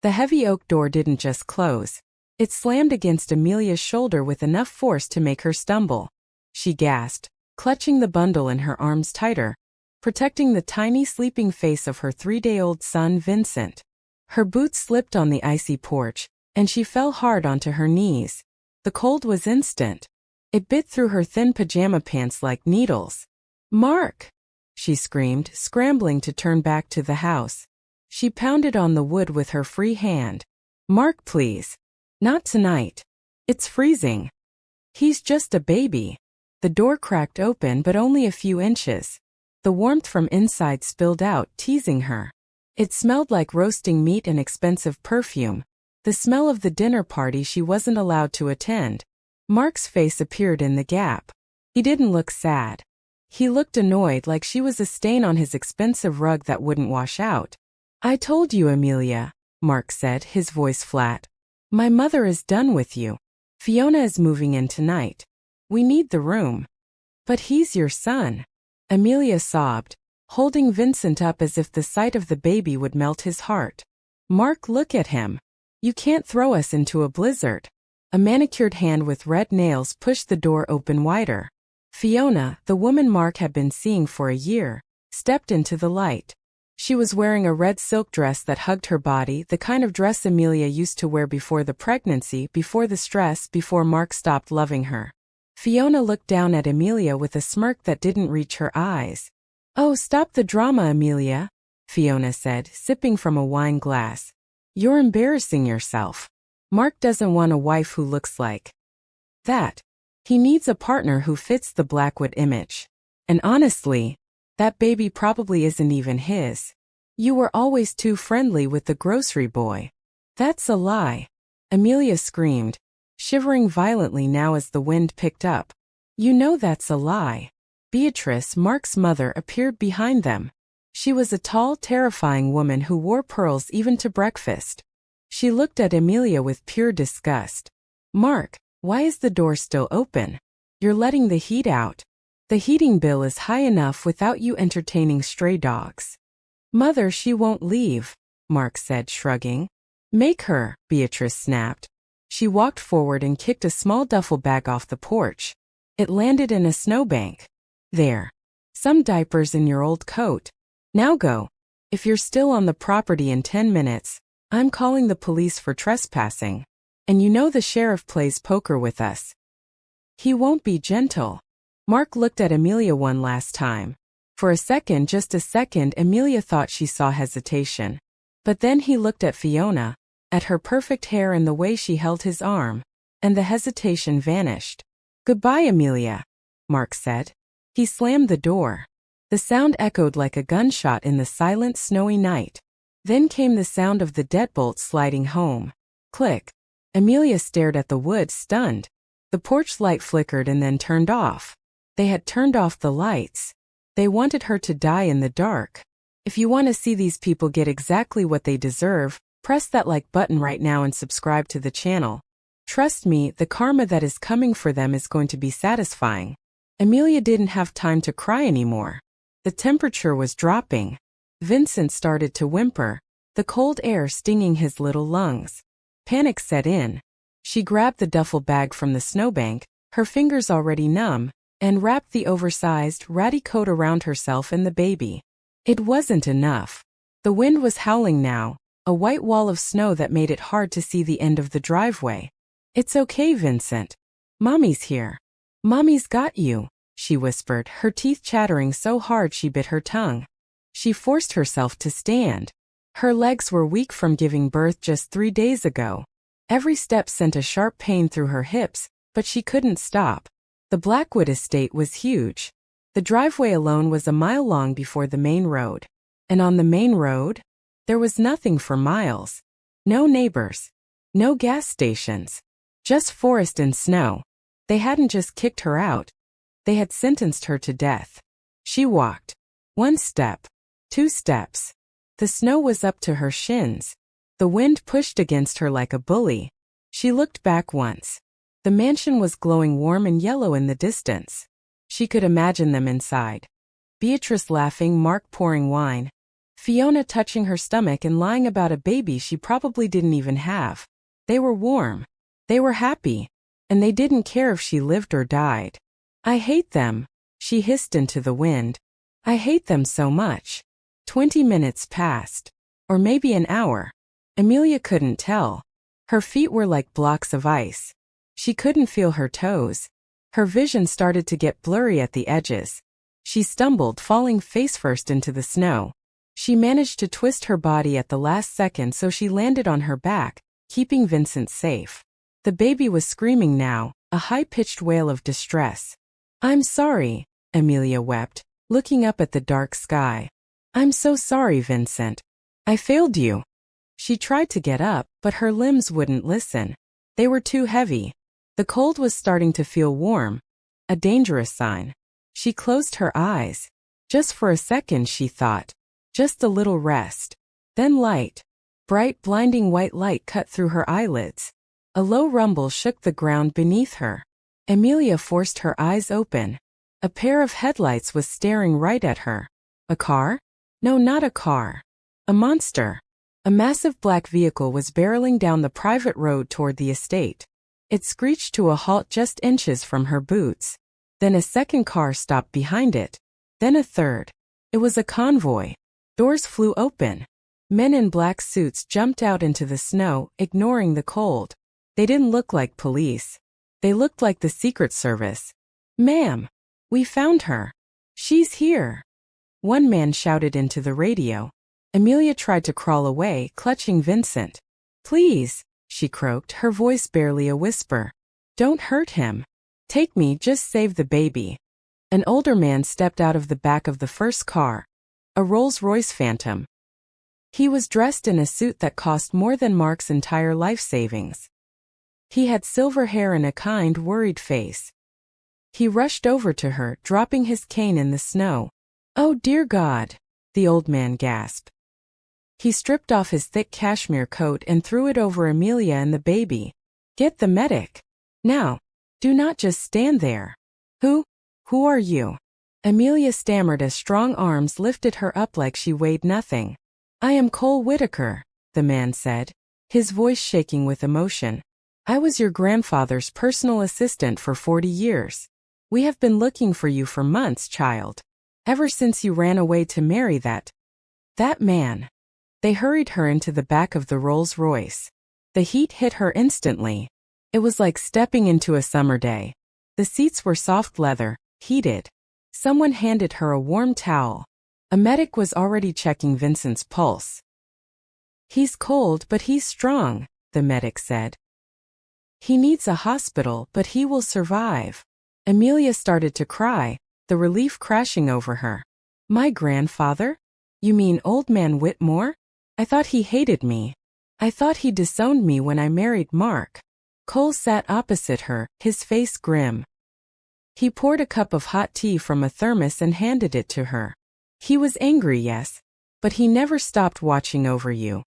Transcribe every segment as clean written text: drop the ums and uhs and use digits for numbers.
The heavy oak door didn't just close. It slammed against Emilia's shoulder with enough force to make her stumble. She gasped, clutching the bundle in her arms tighter, protecting the tiny sleeping face of her 3-day-old son Vincent. Her boots slipped on the icy porch, and she fell hard onto her knees. The cold was instant. It bit through her thin pajama pants like needles. "Mark!" she screamed, scrambling to turn back to the house. She pounded on the wood with her free hand. "Mark, please. Not tonight. It's freezing." "He's just a baby." The door cracked open, but only a few inches. The warmth from inside spilled out, teasing her. It smelled like roasting meat and expensive perfume, the smell of the dinner party she wasn't allowed to attend. Mark's face appeared in the gap. He didn't look sad. He looked annoyed, like she was a stain on his expensive rug that wouldn't wash out. "I told you, Emilia," Mark said, his voice flat. "My mother is done with you. Fiona is moving in tonight. We need the room." "But he's your son," Emilia sobbed, holding Vincent up as if the sight of the baby would melt his heart. "Mark, look at him. You can't throw us into a blizzard." A manicured hand with red nails pushed the door open wider. Fiona, the woman Mark had been seeing for a year, stepped into the light. She was wearing a red silk dress that hugged her body, the kind of dress Emilia used to wear before the pregnancy, before the stress, before Mark stopped loving her. Fiona looked down at Emilia with a smirk that didn't reach her eyes. "Oh, stop the drama, Emilia," Fiona said, sipping from a wine glass. "You're embarrassing yourself. Mark doesn't want a wife who looks like that. He needs a partner who fits the Blackwood image. And honestly, that baby probably isn't even his. You were always too friendly with the grocery boy." "That's a lie," Emilia screamed, shivering violently now as the wind picked up. "You know that's a lie." Beatrice, Mark's mother, appeared behind them. She was a tall, terrifying woman who wore pearls even to breakfast. She looked at Emilia with pure disgust. "Mark, why is the door still open? You're letting the heat out. The heating bill is high enough without you entertaining stray dogs." "Mother, she won't leave," Mark said, shrugging. "Make her," Beatrice snapped. She walked forward and kicked a small duffel bag off the porch. It landed in a snowbank. "There. Some diapers in your old coat. Now go. If you're still on the property in 10 minutes, I'm calling the police for trespassing. And you know the sheriff plays poker with us. He won't be gentle." Mark looked at Emilia one last time. For a second, just a second, Emilia thought she saw hesitation. But then he looked at Fiona, at her perfect hair and the way she held his arm, and the hesitation vanished. "Goodbye, Emilia," Mark said. He slammed the door. The sound echoed like a gunshot in the silent, snowy night. Then came the sound of the deadbolt sliding home. Click. Emilia stared at the wood, stunned. The porch light flickered and then turned off. They had turned off the lights. They wanted her to die in the dark. If you want to see these people get exactly what they deserve, press that like button right now and subscribe to the channel. Trust me, the karma that is coming for them is going to be satisfying. Emilia didn't have time to cry anymore. The temperature was dropping. Vincent started to whimper, the cold air stinging his little lungs. Panic set in. She grabbed the duffel bag from the snowbank, her fingers already numb, and wrapped the oversized, ratty coat around herself and the baby. It wasn't enough. The wind was howling now, a white wall of snow that made it hard to see the end of the driveway. "It's okay, Vincent. Mommy's here. Mommy's got you," she whispered, her teeth chattering so hard she bit her tongue. She forced herself to stand. Her legs were weak from giving birth just 3 days ago. Every step sent a sharp pain through her hips, but she couldn't stop. The Blackwood estate was huge. The driveway alone was a mile long before the main road. And on the main road, there was nothing for miles. No neighbors. No gas stations. Just forest and snow. They hadn't just kicked her out. They had sentenced her to death. She walked. 1 step. 2 steps. The snow was up to her shins. The wind pushed against her like a bully. She looked back once. The mansion was glowing warm and yellow in the distance. She could imagine them inside. Beatrice laughing, Mark pouring wine. Fiona touching her stomach and lying about a baby she probably didn't even have. They were warm. They were happy. And they didn't care if she lived or died. I hate them, she hissed into the wind. I hate them so much. 20 minutes passed. Or maybe an hour. Emilia couldn't tell. Her feet were like blocks of ice. She couldn't feel her toes. Her vision started to get blurry at the edges. She stumbled, falling face-first into the snow. She managed to twist her body at the last second so she landed on her back, keeping Vincent safe. The baby was screaming now, a high-pitched wail of distress. I'm sorry, Emilia wept, looking up at the dark sky. I'm so sorry, Vincent. I failed you. She tried to get up, but her limbs wouldn't listen. They were too heavy. The cold was starting to feel warm. A dangerous sign. She closed her eyes. Just for a second, she thought. Just a little rest. Then light. Bright, blinding white light cut through her eyelids. A low rumble shook the ground beneath her. Emilia forced her eyes open. A pair of headlights was staring right at her. A car? No, not a car. A monster. A massive black vehicle was barreling down the private road toward the estate. It screeched to a halt just inches from her boots. Then a second car stopped behind it. Then a third. It was a convoy. Doors flew open. Men in black suits jumped out into the snow, ignoring the cold. They didn't look like police. They looked like the Secret Service. Ma'am, we found her. She's here. One man shouted into the radio. Emilia tried to crawl away, clutching Vincent. Please, she croaked, her voice barely a whisper. Don't hurt him. Take me, just save the baby. An older man stepped out of the back of the first car. A Rolls-Royce Phantom. He was dressed in a suit that cost more than Mark's entire life savings. He had silver hair and a kind, worried face. He rushed over to her, dropping his cane in the snow. Oh dear God, the old man gasped. He stripped off his thick cashmere coat and threw it over Emilia and the baby. Get the medic. Now. Do not just stand there. Who are you? Emilia stammered as strong arms lifted her up like she weighed nothing. I am Cole Whitaker, the man said, his voice shaking with emotion. I was your grandfather's personal assistant for 40 years. We have been looking for you for months, child. Ever since you ran away to marry that man. They hurried her into the back of the Rolls-Royce. The heat hit her instantly. It was like stepping into a summer day. The seats were soft leather, heated. Someone handed her a warm towel. A medic was already checking Vincent's pulse. He's cold, but he's strong, the medic said. He needs a hospital, but he will survive. Emilia started to cry, the relief crashing over her. My grandfather? You mean Old Man Whitmore? I thought he hated me. I thought he disowned me when I married Mark. Cole sat opposite her, his face grim. He poured a cup of hot tea from a thermos and handed it to her. He was angry, yes, but he never stopped watching over you.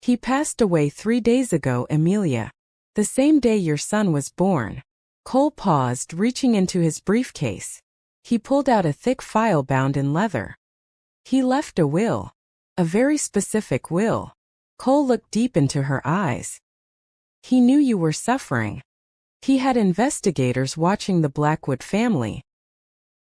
He passed away 3 days ago, Emilia. The same day your son was born. Cole paused, reaching into his briefcase. He pulled out a thick file bound in leather. He left a will. A very specific will. Cole looked deep into her eyes. He knew you were suffering. He had investigators watching the Blackwood family.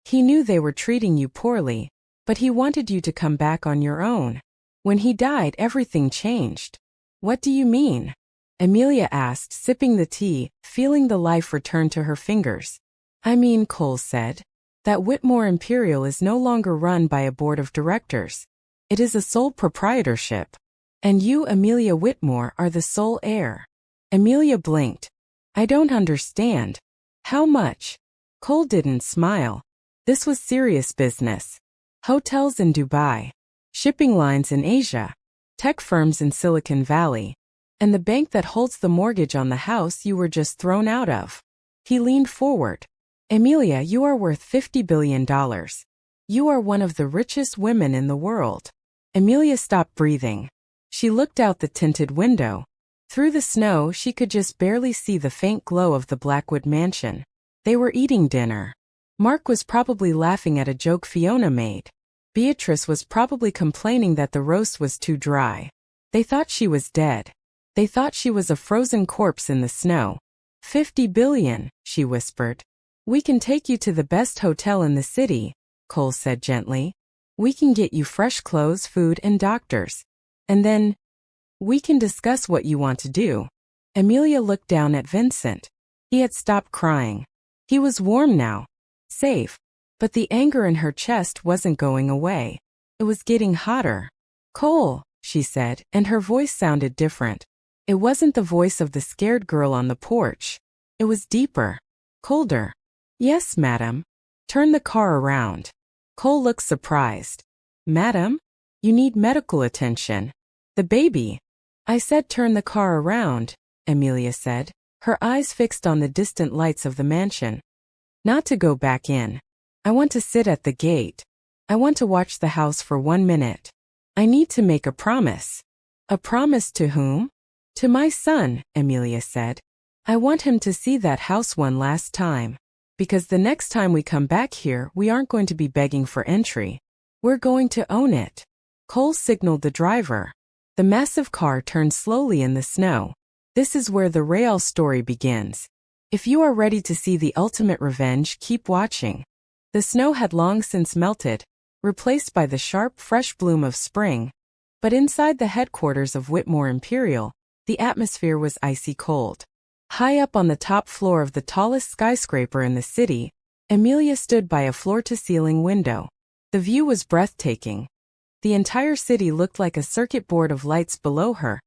He knew they were treating you poorly, but he wanted you to come back on your own. When he died, everything changed. What do you mean? Emilia asked, sipping the tea, feeling the life return to her fingers. I mean, Cole said, that Whitmore Imperial is no longer run by a board of directors. It is a sole proprietorship. And you, Emilia Whitmore, are the sole heir. Emilia blinked. I don't understand. How much? Cole didn't smile. This was serious business. Hotels in Dubai. Shipping lines in Asia. Tech firms in Silicon Valley. And the bank that holds the mortgage on the house you were just thrown out of. He leaned forward. Emilia, you are worth $50 billion. You are one of the richest women in the world. Emilia stopped breathing. She looked out the tinted window. Through the snow, she could just barely see the faint glow of the Blackwood mansion. They were eating dinner. Mark was probably laughing at a joke Fiona made. Beatrice was probably complaining that the roast was too dry. They thought she was dead. They thought she was a frozen corpse in the snow. 50 billion, she whispered. We can take you to the best hotel in the city, Cole said gently. We can get you fresh clothes, food, and doctors. And then, we can discuss what you want to do. Emilia looked down at Vincent. He had stopped crying. He was warm now. Safe. But the anger in her chest wasn't going away. It was getting hotter. Cole, she said, and her voice sounded different. It wasn't the voice of the scared girl on the porch. It was deeper. Colder. Yes, madam. Turn the car around. Cole looked surprised. Madam? You need medical attention. The baby. I said turn the car around, Emilia said, her eyes fixed on the distant lights of the mansion. Not to go back in. I want to sit at the gate. I want to watch the house for 1 minute. I need to make a promise. A promise to whom? To my son, Emilia said. I want him to see that house one last time. Because the next time we come back here, we aren't going to be begging for entry. We're going to own it. Cole signaled the driver. The massive car turned slowly in the snow. This is where the Betrayal story begins. If you are ready to see the ultimate revenge, keep watching. The snow had long since melted, replaced by the sharp, fresh bloom of spring. But inside the headquarters of Whitmore Imperial, the atmosphere was icy cold. High up on the top floor of the tallest skyscraper in the city, Emilia stood by a floor-to-ceiling window. The view was breathtaking. The entire city looked like a circuit board of lights below her.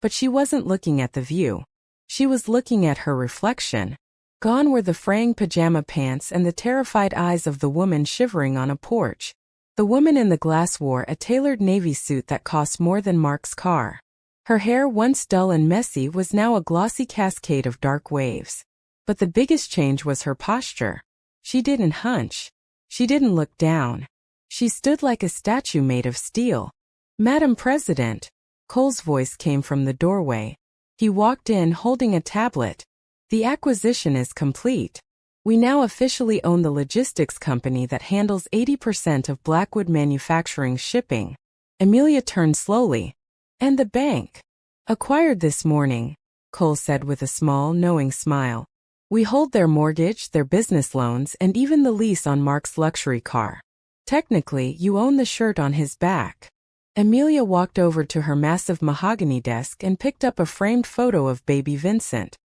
But she wasn't looking at the view. She was looking at her reflection. Gone were the fraying pajama pants and the terrified eyes of the woman shivering on a porch. The woman in the glass wore a tailored navy suit that cost more than Mark's car. Her hair, once dull and messy, was now a glossy cascade of dark waves. But the biggest change was her posture. She didn't hunch. She didn't look down. She stood like a statue made of steel. Madam President, Cole's voice came from the doorway. He walked in holding a tablet. The acquisition is complete. We now officially own the logistics company that handles 80% of Blackwood manufacturing shipping. Emilia turned slowly. And the bank. Acquired this morning, Cole said with a small, knowing smile. We hold their mortgage, their business loans, and even the lease on Mark's luxury car. Technically, you own the shirt on his back. Emilia walked over to her massive mahogany desk and picked up a framed photo of baby Vincent.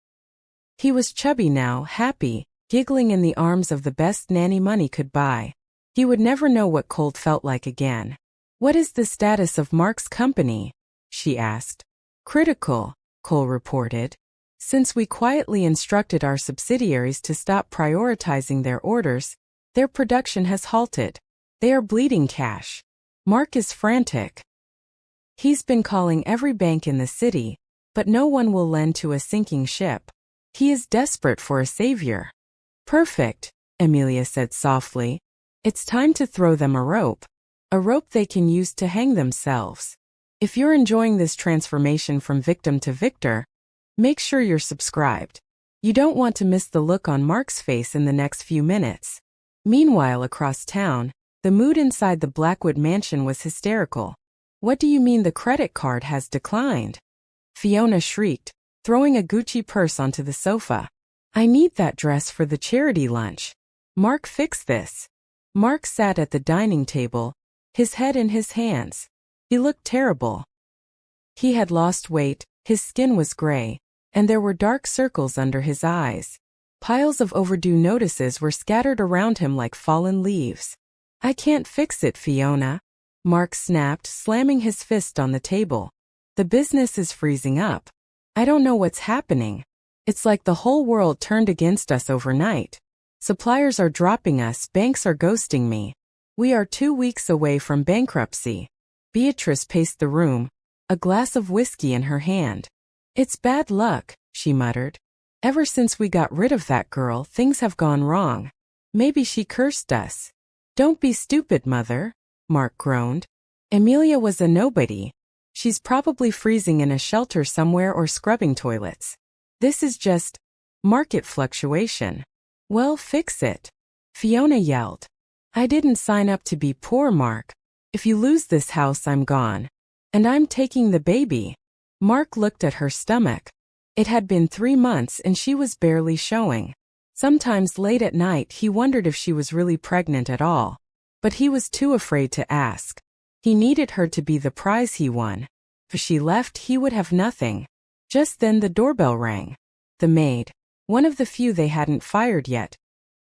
He was chubby now, happy, giggling in the arms of the best nanny money could buy. He would never know what Cole felt like again. What is the status of Mark's company? She asked. Critical, Cole reported. Since we quietly instructed our subsidiaries to stop prioritizing their orders, their production has halted. They are bleeding cash. Mark is frantic. He's been calling every bank in the city, but no one will lend to a sinking ship. He is desperate for a savior. Perfect, Emilia said softly. It's time to throw them a rope they can use to hang themselves. If you're enjoying this transformation from victim to victor, make sure you're subscribed. You don't want to miss the look on Mark's face in the next few minutes. Meanwhile, across town, the mood inside the Blackwood mansion was hysterical. What do you mean the credit card has declined? Fiona shrieked, throwing a Gucci purse onto the sofa. I need that dress for the charity lunch. Mark, fix this. Mark sat at the dining table, his head in his hands. He looked terrible. He had lost weight, his skin was gray, and there were dark circles under his eyes. Piles of overdue notices were scattered around him like fallen leaves. I can't fix it, Fiona, Mark snapped, slamming his fist on the table. The business is freezing up. I don't know what's happening. It's like the whole world turned against us overnight. Suppliers are dropping us, banks are ghosting me. We are 2 weeks away from bankruptcy. Beatrice paced the room, a glass of whiskey in her hand. It's bad luck, she muttered. Ever since we got rid of that girl, things have gone wrong. Maybe she cursed us. Don't be stupid, mother, Mark groaned. Emilia was a nobody. She's probably freezing in a shelter somewhere or scrubbing toilets. This is just market fluctuation. Well, fix it, Fiona yelled. I didn't sign up to be poor, Mark. If you lose this house, I'm gone. And I'm taking the baby. Mark looked at her stomach. It had been 3 months and she was barely showing. Sometimes late at night he wondered if she was really pregnant at all. But he was too afraid to ask. He needed her to be the prize he won. If she left, he would have nothing. Just then the doorbell rang. The maid, one of the few they hadn't fired yet,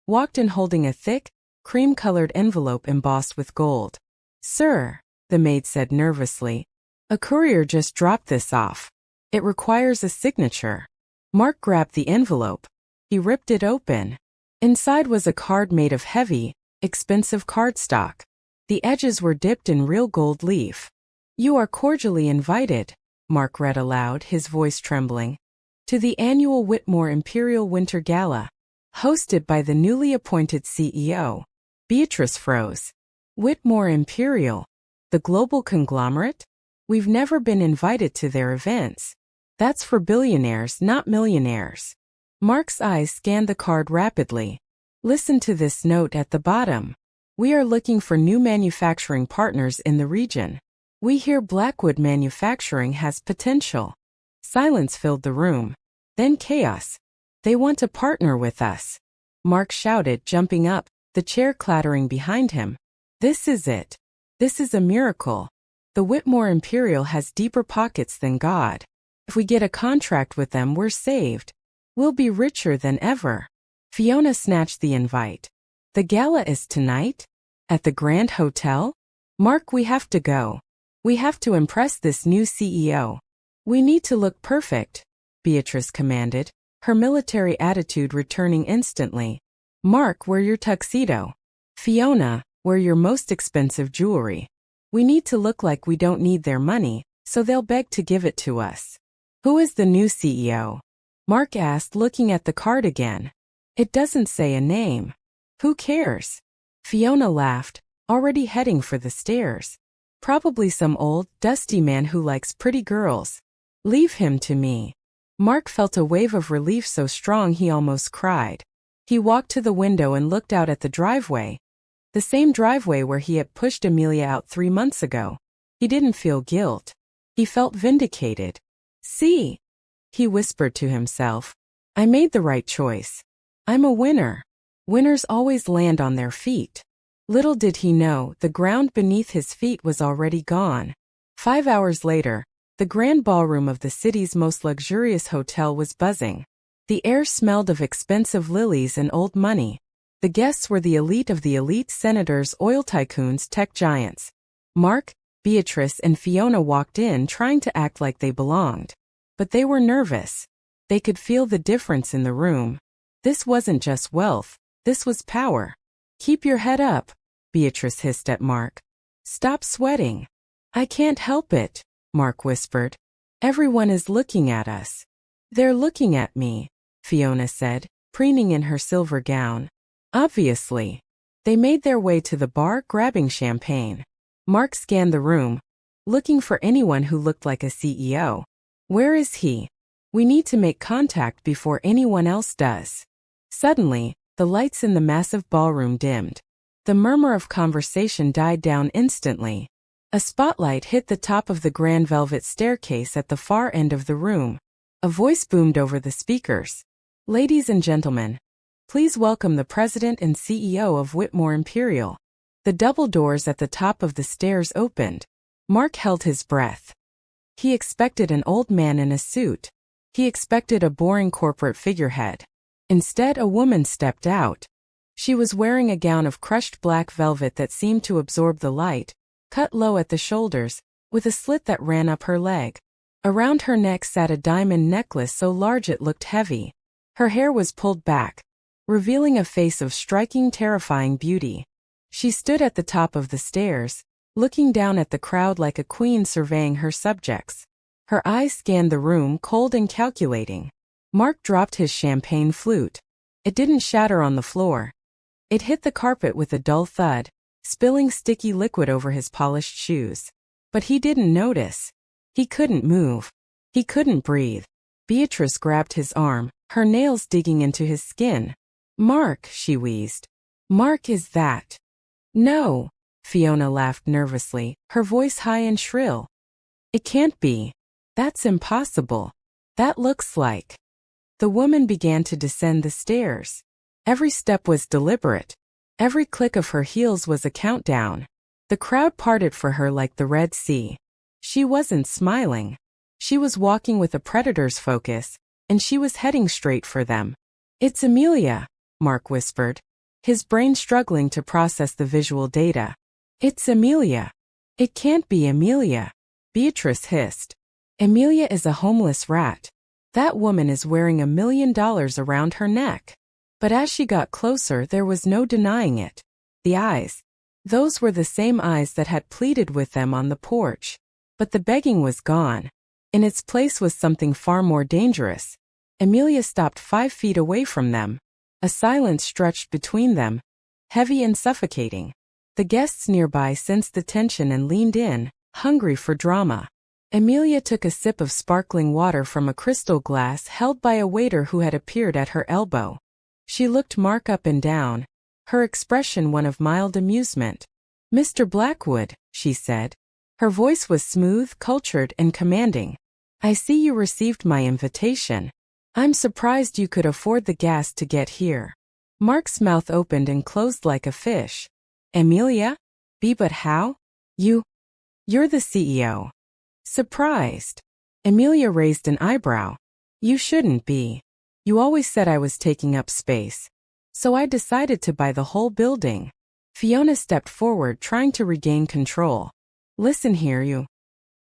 walked in holding a thick, cream-colored envelope embossed with gold. "Sir," the maid said nervously, "a courier just dropped this off. It requires a signature." Mark grabbed the envelope. He ripped it open. Inside was a card made of heavy, expensive cardstock. The edges were dipped in real gold leaf. "You are cordially invited," Mark read aloud, his voice trembling, "to the annual Whitmore Imperial Winter Gala, hosted by the newly appointed CEO." Beatrice froze. Whitmore Imperial? The global conglomerate? We've never been invited to their events. That's for billionaires, not millionaires. Mark's eyes scanned the card rapidly. Listen to this note at the bottom. We are looking for new manufacturing partners in the region. We hear Blackwood manufacturing has potential. Silence filled the room. Then chaos. They want to partner with us. Mark shouted, jumping up, the chair clattering behind him. This is it. This is a miracle. The Whitmore Imperial has deeper pockets than God. If we get a contract with them, we're saved. We'll be richer than ever. Fiona snatched the invite. The gala is tonight? At the Grand Hotel? Mark, we have to go. We have to impress this new CEO. We need to look perfect, Beatrice commanded, her military attitude returning instantly. Mark, wear your tuxedo. Fiona, wear your most expensive jewelry. We need to look like we don't need their money, so they'll beg to give it to us. Who is the new CEO? Mark asked, looking at the card again. It doesn't say a name. Who cares? Fiona laughed, already heading for the stairs. Probably some old, dusty man who likes pretty girls. Leave him to me. Mark felt a wave of relief so strong he almost cried. He walked to the window and looked out at the driveway. The same driveway where he had pushed Emilia out 3 months ago. He didn't feel guilt. He felt vindicated. See, he whispered to himself. I made the right choice. I'm a winner. Winners always land on their feet. Little did he know, the ground beneath his feet was already gone. 5 hours later, the grand ballroom of the city's most luxurious hotel was buzzing. The air smelled of expensive lilies and old money. The guests were the elite of the elite: senators, oil tycoons, tech giants. Mark, Beatrice, and Fiona walked in trying to act like they belonged. But they were nervous. They could feel the difference in the room. This wasn't just wealth, this was power. Keep your head up, Beatrice hissed at Mark. Stop sweating. I can't help it, Mark whispered. Everyone is looking at us. They're looking at me, Fiona said, preening in her silver gown. Obviously. They made their way to the bar, grabbing champagne. Mark scanned the room, looking for anyone who looked like a CEO. Where is he? We need to make contact before anyone else does. Suddenly, the lights in the massive ballroom dimmed. The murmur of conversation died down instantly. A spotlight hit the top of the grand velvet staircase at the far end of the room. A voice boomed over the speakers. Ladies and gentlemen, please welcome the president and CEO of Whitmore Imperial. The double doors at the top of the stairs opened. Mark held his breath. He expected an old man in a suit. He expected a boring corporate figurehead. Instead, a woman stepped out. She was wearing a gown of crushed black velvet that seemed to absorb the light, cut low at the shoulders, with a slit that ran up her leg. Around her neck sat a diamond necklace so large it looked heavy. Her hair was pulled back, revealing a face of striking, terrifying beauty. She stood at the top of the stairs, looking down at the crowd like a queen surveying her subjects. Her eyes scanned the room, cold and calculating. Mark dropped his champagne flute. It didn't shatter on the floor. It hit the carpet with a dull thud, spilling sticky liquid over his polished shoes. But he didn't notice. He couldn't move. He couldn't breathe. Beatrice grabbed his arm, her nails digging into his skin. Mark, she wheezed. Mark, is that? No, Fiona laughed nervously, her voice high and shrill. It can't be. That's impossible. That looks like. The woman began to descend the stairs. Every step was deliberate. Every click of her heels was a countdown. The crowd parted for her like the Red Sea. She wasn't smiling. She was walking with a predator's focus, and she was heading straight for them. It's Emilia, Mark whispered, his brain struggling to process the visual data. It's Emilia. It can't be Emilia. Beatrice hissed. Emilia is a homeless rat. That woman is wearing $1 million around her neck. But as she got closer, there was no denying it. The eyes. Those were the same eyes that had pleaded with them on the porch. But the begging was gone. In its place was something far more dangerous. Emilia stopped 5 feet away from them. A silence stretched between them, heavy and suffocating. The guests nearby sensed the tension and leaned in, hungry for drama. Emilia took a sip of sparkling water from a crystal glass held by a waiter who had appeared at her elbow. She looked Mark up and down, her expression one of mild amusement. Mr. Blackwood, she said. Her voice was smooth, cultured, and commanding. I see you received my invitation. I'm surprised you could afford the gas to get here. Mark's mouth opened and closed like a fish. Emilia? But how? You're the CEO. Surprised. Emilia raised an eyebrow. You shouldn't be. You always said I was taking up space. So I decided to buy the whole building. Fiona stepped forward, trying to regain control. Listen here, you.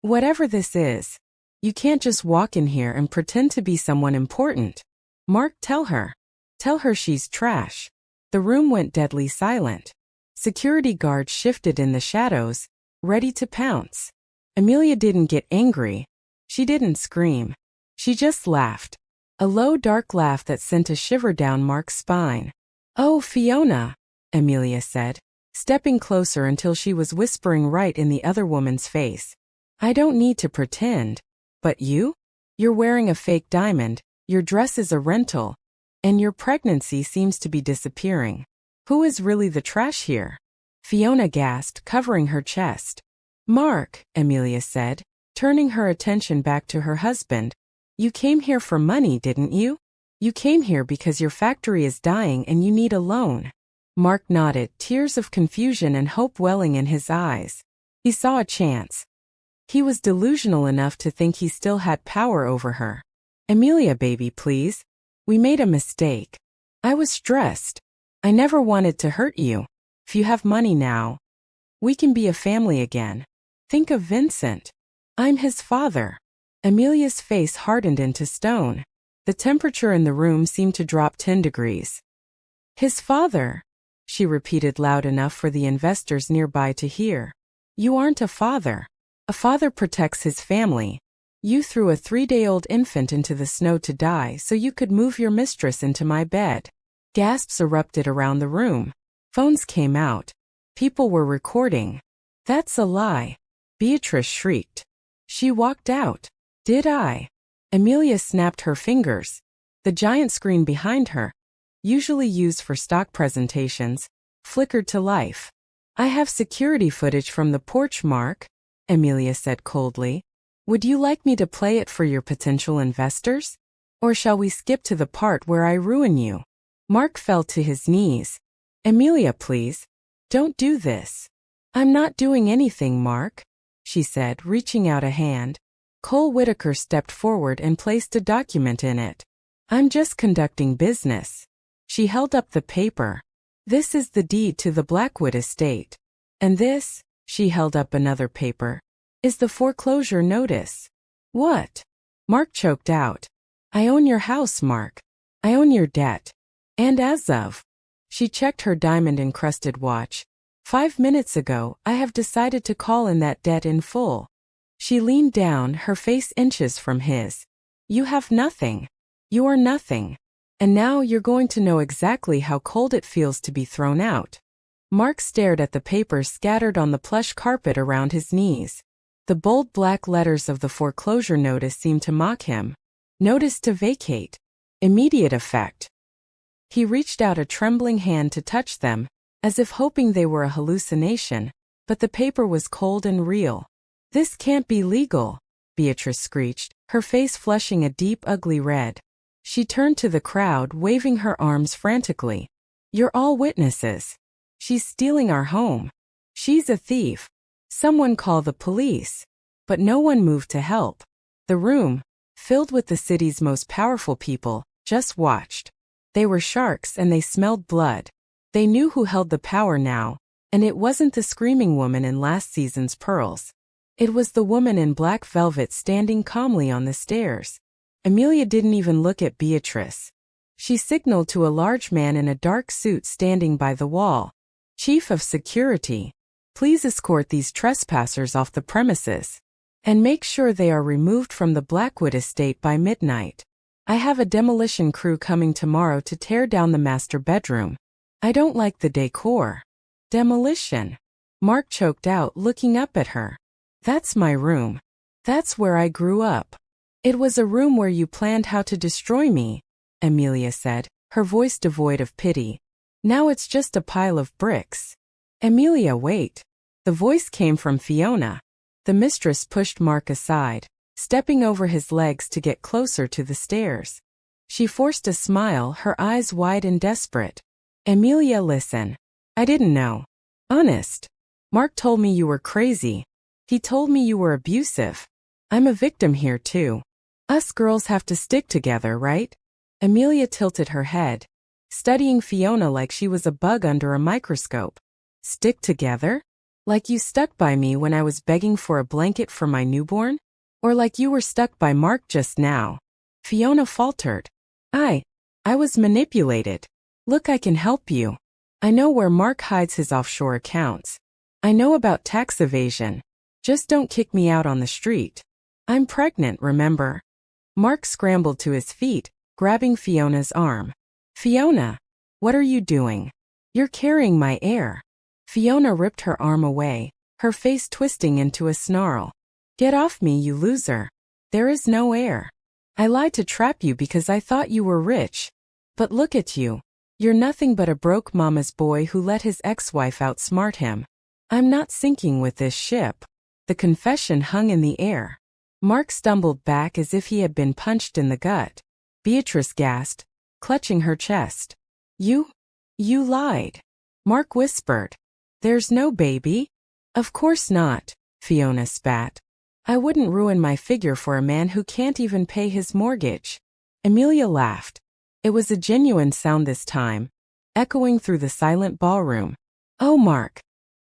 Whatever this is, you can't just walk in here and pretend to be someone important. Mark, tell her. Tell her she's trash. The room went deadly silent. Security guards shifted in the shadows, ready to pounce. Emilia didn't get angry. She didn't scream. She just laughed. A low, dark laugh that sent a shiver down Mark's spine. Oh, Fiona, Emilia said, stepping closer until she was whispering right in the other woman's face. I don't need to pretend. But you? You're wearing a fake diamond, your dress is a rental, and your pregnancy seems to be disappearing. Who is really the trash here? Fiona gasped, covering her chest. Mark, Emilia said, turning her attention back to her husband. You came here for money, didn't you? You came here because your factory is dying and you need a loan. Mark nodded, tears of confusion and hope welling in his eyes. He saw a chance. He was delusional enough to think he still had power over her. Emilia, baby, please. We made a mistake. I was stressed. I never wanted to hurt you. If you have money now, we can be a family again. Think of Vincent. I'm his father. Emilia's face hardened into stone. The temperature in the room seemed to drop 10 degrees. His father, she repeated loud enough for the investors nearby to hear. You aren't a father. A father protects his family. You threw a 3-day-old infant into the snow to die so you could move your mistress into my bed. Gasps erupted around the room. Phones came out. People were recording. That's a lie. Beatrice shrieked. She walked out. Did I? Emilia snapped her fingers. The giant screen behind her, usually used for stock presentations, flickered to life. I have security footage from the porch, Mark, Emilia said coldly. Would you like me to play it for your potential investors? Or shall we skip to the part where I ruin you? Mark fell to his knees. Emilia, please. Don't do this. I'm not doing anything, Mark, she said, reaching out a hand. Cole Whitaker stepped forward and placed a document in it. I'm just conducting business. She held up the paper. This is the deed to the Blackwood estate. And this, she held up another paper, is the foreclosure notice. What? Mark choked out. I own your house, Mark. I own your debt. And as of, she checked her diamond-encrusted watch. 5 minutes ago, I have decided to call in that debt in full. She leaned down, her face inches from his. You have nothing. You are nothing. And now you're going to know exactly how cold it feels to be thrown out. Mark stared at the papers scattered on the plush carpet around his knees. The bold black letters of the foreclosure notice seemed to mock him. Notice to vacate. Immediate effect. He reached out a trembling hand to touch them, as if hoping they were a hallucination. but the paper was cold and real. "This can't be legal," Beatrice screeched, her face flushing a deep, ugly red. She turned to the crowd, waving her arms frantically. "You're all witnesses. She's stealing our home. She's a thief. Someone call the police." But no one moved to help. The room, filled with the city's most powerful people, just watched. They were sharks and they smelled blood. They knew who held the power now, and it wasn't the screaming woman in last season's Pearls. It was the woman in black velvet standing calmly on the stairs. Emilia didn't even look at Beatrice. She signaled to a large man in a dark suit standing by the wall. "Chief of Security, please escort these trespassers off the premises. And make sure they are removed from the Blackwood estate by midnight. I have a demolition crew coming tomorrow to tear down the master bedroom. I don't like the decor." "Demolition?" Mark choked out, looking up at her. "That's my room. That's where I grew up." "It was a room where you planned how to destroy me," Emilia said, her voice devoid of pity. "Now it's just a pile of bricks." "Emilia, wait." The voice came from Fiona. The mistress pushed Mark aside, stepping over his legs to get closer to the stairs. She forced a smile, her eyes wide and desperate. "Emilia, listen. I didn't know. Honest. Mark told me you were crazy. He told me you were abusive. I'm a victim here too. Us girls have to stick together, right?" Emilia tilted her head, studying Fiona like she was a bug under a microscope. "Stick together? Like you stuck by me when I was begging for a blanket for my newborn? Or like you were stuck by Mark just now?" Fiona faltered. I was manipulated. Look, I can help you. I know where Mark hides his offshore accounts. I know about tax evasion. Just don't kick me out on the street. I'm pregnant, remember?" Mark scrambled to his feet, grabbing Fiona's arm. "Fiona, what are you doing? You're carrying my air." Fiona ripped her arm away, her face twisting into a snarl. "Get off me, you loser. There is no air. I lied to trap you because I thought you were rich. But look at you. You're nothing but a broke mama's boy who let his ex-wife outsmart him. I'm not sinking with this ship." The confession hung in the air. Mark stumbled back as if he had been punched in the gut. Beatrice gasped, clutching her chest. You lied." Mark whispered. "There's no baby." "Of course not," Fiona spat. "I wouldn't ruin my figure for a man who can't even pay his mortgage." Emilia laughed. It was a genuine sound this time, echoing through the silent ballroom. "Oh, Mark,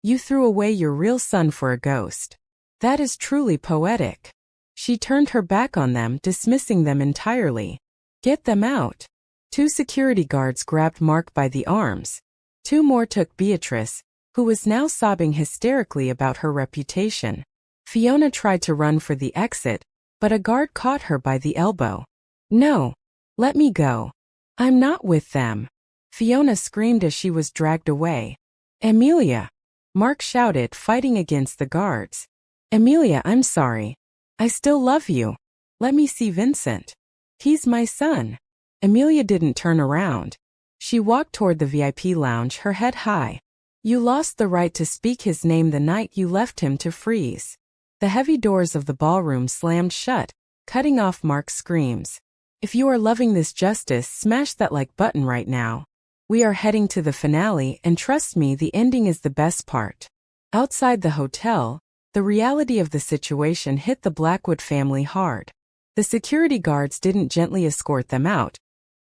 you threw away your real son for a ghost. That is truly poetic." She turned her back on them, dismissing them entirely. "Get them out." 2 security guards grabbed Mark by the arms. 2 more took Beatrice, who was now sobbing hysterically about her reputation. Fiona tried to run for the exit, but a guard caught her by the elbow. "No, let me go. I'm not with them." Fiona screamed as she was dragged away. "Emilia!" Mark shouted, fighting against the guards. "Emilia, I'm sorry. I still love you. Let me see Vincent. He's my son." Emilia didn't turn around. She walked toward the VIP lounge, her head high. "You lost the right to speak his name the night you left him to freeze." The heavy doors of the ballroom slammed shut, cutting off Mark's screams. "If you are loving this justice, smash that like button right now. We are heading to the finale, and trust me, the ending is the best part." Outside the hotel, the reality of the situation hit the Blackwood family hard. The security guards didn't gently escort them out.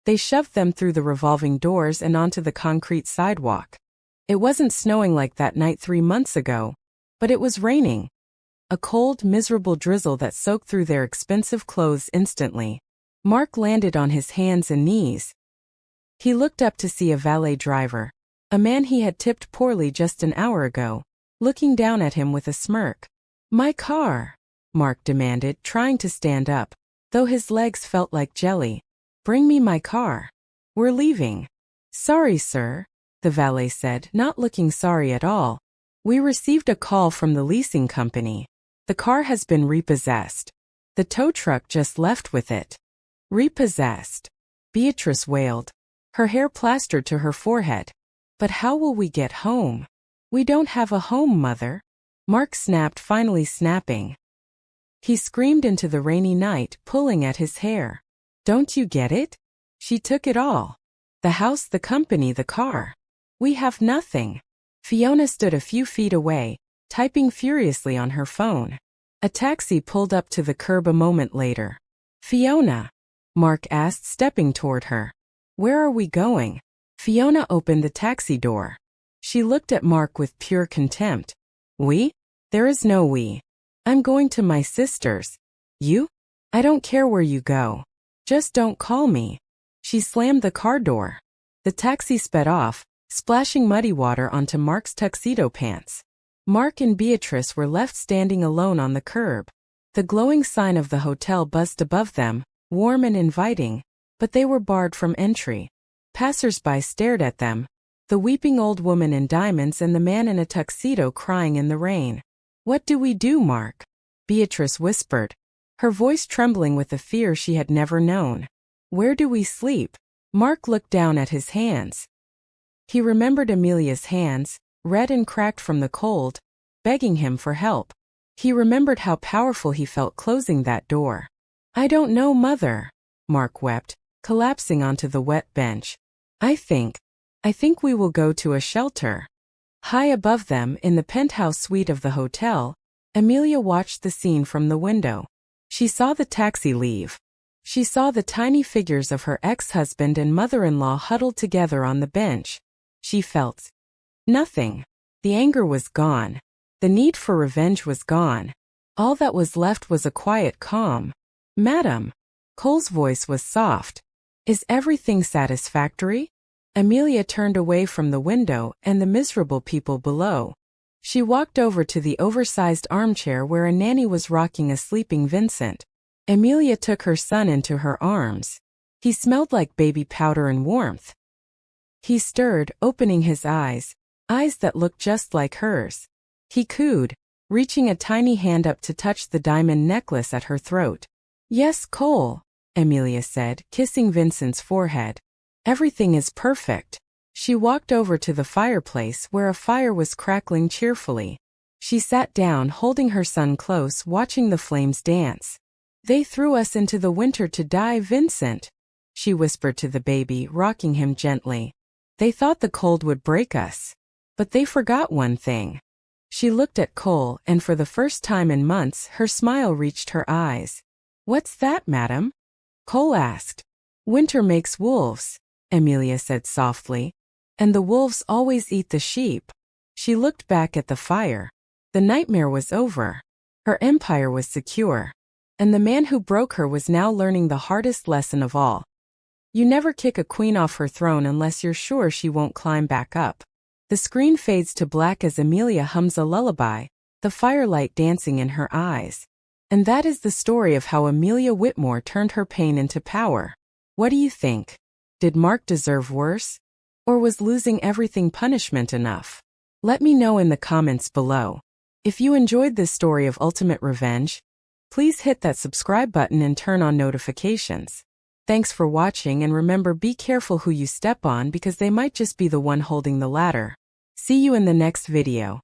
They shoved them through the revolving doors and onto the concrete sidewalk. It wasn't snowing like that night 3 months ago, but it was raining. A cold, miserable drizzle that soaked through their expensive clothes instantly. Mark landed on his hands and knees. He looked up to see a valet driver, a man he had tipped poorly just an hour ago, looking down at him with a smirk. "My car," Mark demanded, trying to stand up, though his legs felt like jelly. "Bring me my car. We're leaving." "Sorry, sir," the valet said, not looking sorry at all. "We received a call from the leasing company. The car has been repossessed. The tow truck just left with it." "Repossessed?" Beatrice wailed, her hair plastered to her forehead. "But how will we get home? We don't have a home, Mother." Mark snapped, finally snapping. He screamed into the rainy night, pulling at his hair. Don't you get it? She took it all. The house, the company, the car. We have nothing. Fiona stood a few feet away, typing furiously on her phone. A taxi pulled up to the curb a moment later. Fiona? Mark asked, stepping toward her. Where are we going? Fiona opened the taxi door. She looked at Mark with pure contempt. We? There is no we. I'm going to my sister's. You? I don't care where you go. Just don't call me. She slammed the car door. The taxi sped off, splashing muddy water onto Mark's tuxedo pants. Mark and Beatrice were left standing alone on the curb. The glowing sign of the hotel buzzed above them, warm and inviting, but they were barred from entry. Passers-by stared at them, the weeping old woman in diamonds and the man in a tuxedo crying in the rain. What do we do, Mark? Beatrice whispered, her voice trembling with a fear she had never known. Where do we sleep? Mark looked down at his hands. He remembered Emilia's hands, red and cracked from the cold, begging him for help. He remembered how powerful he felt closing that door. I don't know, Mother, Mark wept, collapsing onto the wet bench. I think we will go to a shelter. High above them, in the penthouse suite of the hotel, Emilia watched the scene from the window. She saw the taxi leave. She saw the tiny figures of her ex-husband and mother-in-law huddled together on the bench. She felt nothing. The anger was gone. The need for revenge was gone. All that was left was a quiet calm. Madam. Cole's voice was soft. Is everything satisfactory? Emilia turned away from the window and the miserable people below. She walked over to the oversized armchair where a nanny was rocking a sleeping Vincent. Emilia took her son into her arms. He smelled like baby powder and warmth. He stirred, opening his eyes that looked just like hers. He cooed, reaching a tiny hand up to touch the diamond necklace at her throat. Yes, Cole, Emilia said, kissing Vincent's forehead. Everything is perfect. She walked over to the fireplace where a fire was crackling cheerfully. She sat down, holding her son close, watching the flames dance. They threw us into the winter to die, Vincent, she whispered to the baby, rocking him gently. They thought the cold would break us. But they forgot one thing. She looked at Cole, and for the first time in months, her smile reached her eyes. What's that, madam? Cole asked. Winter makes wolves, Emilia said softly. And the wolves always eat the sheep. She looked back at the fire. The nightmare was over. Her empire was secure. And the man who broke her was now learning the hardest lesson of all. You never kick a queen off her throne unless you're sure she won't climb back up. The screen fades to black as Emilia hums a lullaby, the firelight dancing in her eyes. And that is the story of how Emilia Whitmore turned her pain into power. What do you think? Did Mark deserve worse? Or was losing everything punishment enough? Let me know in the comments below. If you enjoyed this story of ultimate revenge, please hit that subscribe button and turn on notifications. Thanks for watching, and remember, be careful who you step on because they might just be the one holding the ladder. See you in the next video.